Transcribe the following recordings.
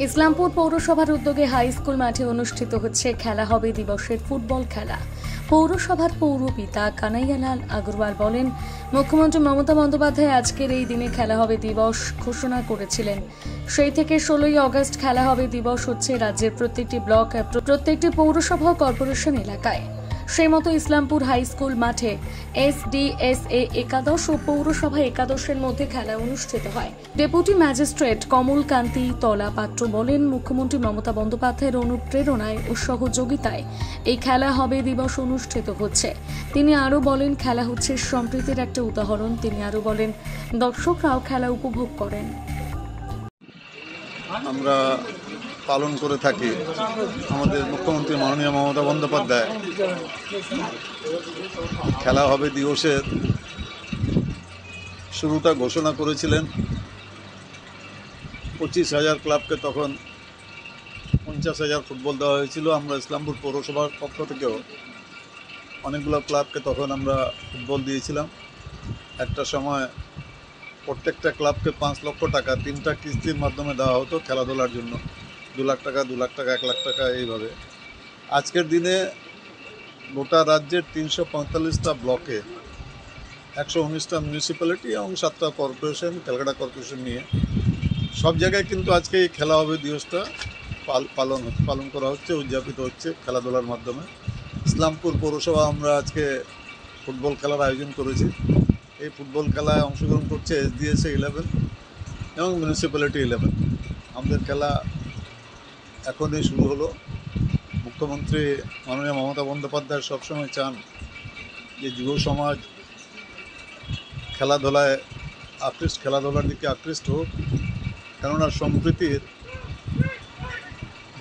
ইসলামপুর পৌরসভার উদ্যোগে high school মাঠে অনুষ্ঠিত হচ্ছে খেলা হবে দিবসের ফুটবল খেলা। পৌরসভার পৌরপিতা কানাইয়ালাল আগরওয়াল বলেন, মুখ্যমন্ত্রী মমতা বন্দ্যোপাধ্যায় আজকের এই দিনে খেলা হবে দিবস ঘোষণা করেছিলেন। সেই থেকে 16ই আগস্ট খেলা হবে দিবস হচ্ছে রাজ্যের প্রত্যেকটি ব্লক, প্রত্যেকটি পৌরসভা ও কর্পোরেশন এলাকায়। সেই মতো ইসলামপুর হাই স্কুল মাঠে SDSA একাদশ ও পৌরসভা একাদশের মধ্যে খেলা অনুষ্ঠিত হয়। ডেপুটি ম্যাজিস্ট্রেট কমল কান্তি তলা পাত্র বলেন, মুখ্যমন্ত্রী মমতা বন্দ্যোপাধ্যায়ের অনুপ্রেরণায় ও সহযোগিতায় এই খেলা হবে দিবস অনুষ্ঠিত হচ্ছে। তিনি আরও বলেন, খেলা হচ্ছে সম্প্রীতির একটা উদাহরণ। তিনি আরও বলেন, দর্শকরাও খেলা উপভোগ করেন। আমরা পালন করে থাকি। আমাদের মুখ্যমন্ত্রী মাননীয় মমতা বন্দ্যোপাধ্যায় খেলা হবে দিবসের শুরুটা ঘোষণা করেছিলেন। 25,000 ক্লাবকে তখন 50,000 ফুটবল দেওয়া হয়েছিল। আমরা ইসলামপুর পৌরসভার পক্ষ থেকেও অনেকগুলো ক্লাবকে তখন আমরা ফুটবল দিয়েছিলাম। একটা সময় প্রত্যেকটা ক্লাবকে 5 লক্ষ টাকা 3টা কিস্তির মাধ্যমে দেওয়া হতো খেলাধুলার জন্য। 2 লাখ টাকা, 2 লাখ টাকা, 1 লাখ টাকা এইভাবে। আজকের দিনে গোটা রাজ্যের 345টা ব্লকে 119টা মিউনিসিপ্যালিটি এবং 7টা কর্পোরেশন, ক্যালকাটা কর্পোরেশন নিয়ে সব জায়গায় কিন্তু আজকে এই খেলা হবে দিবসটা পালন করা হচ্ছে, উদযাপিত হচ্ছে খেলাধুলার মাধ্যমে। ইসলামপুর পৌরসভা আমরা আজকে ফুটবল খেলার আয়োজন করেছি। এই ফুটবল খেলায় অংশগ্রহণ করছে SDSA 11 এবং মিউনিসিপ্যালিটি 11। আমাদের খেলা এখনই শুরু হলো। মুখ্যমন্ত্রী মাননীয় মমতা বন্দ্যোপাধ্যায় সবসময় চান যে যুব সমাজ খেলাধুলার দিকে আকৃষ্ট হোক, কেননা সম্প্রীতির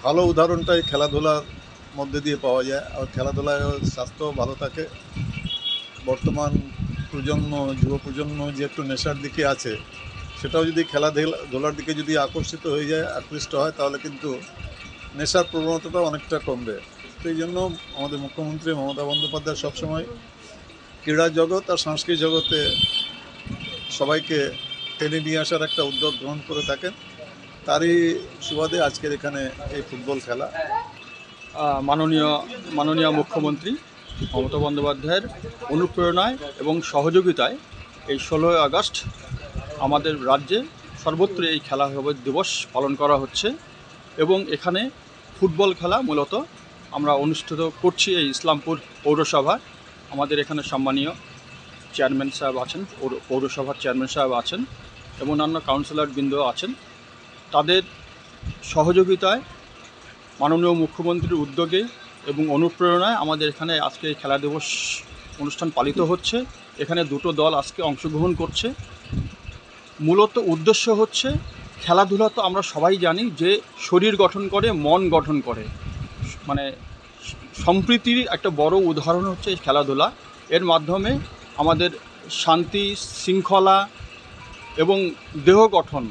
ভালো উদাহরণটাই খেলাধুলার মধ্যে দিয়ে পাওয়া যায়। আর খেলাধুলায় স্বাস্থ্য ভালো থাকে। বর্তমান যুব প্রজন্ম যে একটু নেশার দিকে আছে, সেটাও যদি খেলাধুলার দিকে যদি আকৃষ্ট হয়, তাহলে কিন্তু নেশার প্রবণতাটা অনেকটা কমবে। সেই জন্য আমাদের মুখ্যমন্ত্রী মমতা বন্দ্যোপাধ্যায় সবসময় ক্রীড়া জগৎ আর সাংস্কৃতিক জগতে সবাইকে টেনে নিয়ে আসার একটা উদ্যোগ গ্রহণ করে থাকেন। তারই সুবাদে আজকের এখানে এই ফুটবল খেলা। মাননীয় মুখ্যমন্ত্রী মমতা বন্দ্যোপাধ্যায়ের অনুপ্রেরণায় এবং সহযোগিতায় এই 16ই আগস্ট আমাদের রাজ্যে সর্বত্র এই খেলা হবে দিবস পালন করা হচ্ছে এবং এখানে ফুটবল খেলা মূলত আমরা অনুষ্ঠিত করছি। এই ইসলামপুর পৌরসভা আমাদের এখানে সম্মানীয় চেয়ারম্যান সাহেব আছেন, পৌরসভার চেয়ারম্যান সাহেব আছেন এবং অন্যান্য কাউন্সিলর বৃন্দ আছেন। তাদের সহযোগিতায় মাননীয় মুখ্যমন্ত্রীর উদ্যোগে এবং অনুপ্রেরণায় আমাদের এখানে আজকে এই খেলা দিবস অনুষ্ঠান পালিত হচ্ছে। এখানে 2টো দল আজকে অংশগ্রহণ করছে। মূলত উদ্দেশ্য হচ্ছে খেলাধুলা তো আমরা সবাই জানি যে শরীর গঠন করে, মন গঠন করে, মানে সম্প্রীতির একটা বড় উদাহরণ হচ্ছে এই খেলাধুলা। এর মাধ্যমে আমাদের শান্তি, শৃঙ্খলা এবং দেহ গঠন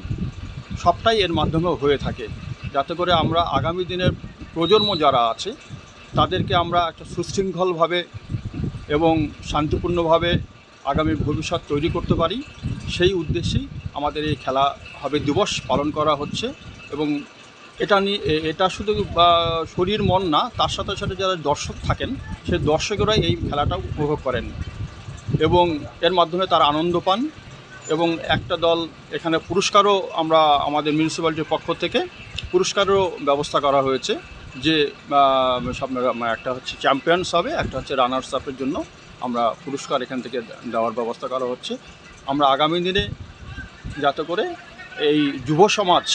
সবটাই এর মাধ্যমে হয়ে থাকে, যাতে করে আমরা আগামী দিনের প্রজন্ম যারা আছে তাদেরকে আমরা একটা সুশৃঙ্খলভাবে এবং শান্তিপূর্ণভাবে আগামী ভবিষ্যৎ তৈরি করতে পারি। সেই উদ্দেশ্যেই আমাদের এই খেলা হবে দিবস পালন করা হচ্ছে এবং এটা শুধু শরীর মন না, তার সাথে সাথে যারা দর্শক থাকেন সেই দর্শকেরাই এই খেলাটা উপভোগ করেন এবং এর মাধ্যমে তারা আনন্দ পান। এবং একটা দল এখানে পুরস্কারও আমরা আমাদের মিউনিসিপ্যালিটির পক্ষ থেকে পুরস্কারেরও ব্যবস্থা করা হয়েছে, যে একটা হচ্ছে চ্যাম্পিয়ন্স হবে, একটা হচ্ছে রানার্স আপের জন্য আমরা পুরস্কার এখান থেকে দেওয়ার ব্যবস্থা করা হচ্ছে। আমরা আগামী দিনে যাতে করে এই যুব সমাজ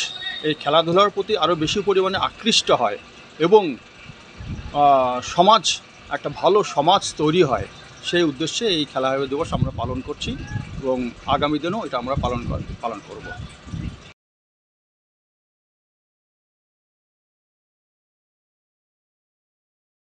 এই খেলাধুলার প্রতি আরও বেশি পরিমাণে আকৃষ্ট হয় এবং একটা ভালো সমাজ তৈরি হয়, সেই উদ্দেশ্যে এই খেলা দিবস আমরা পালন করছি এবং আগামী দিনেও এটা আমরা পালন করব।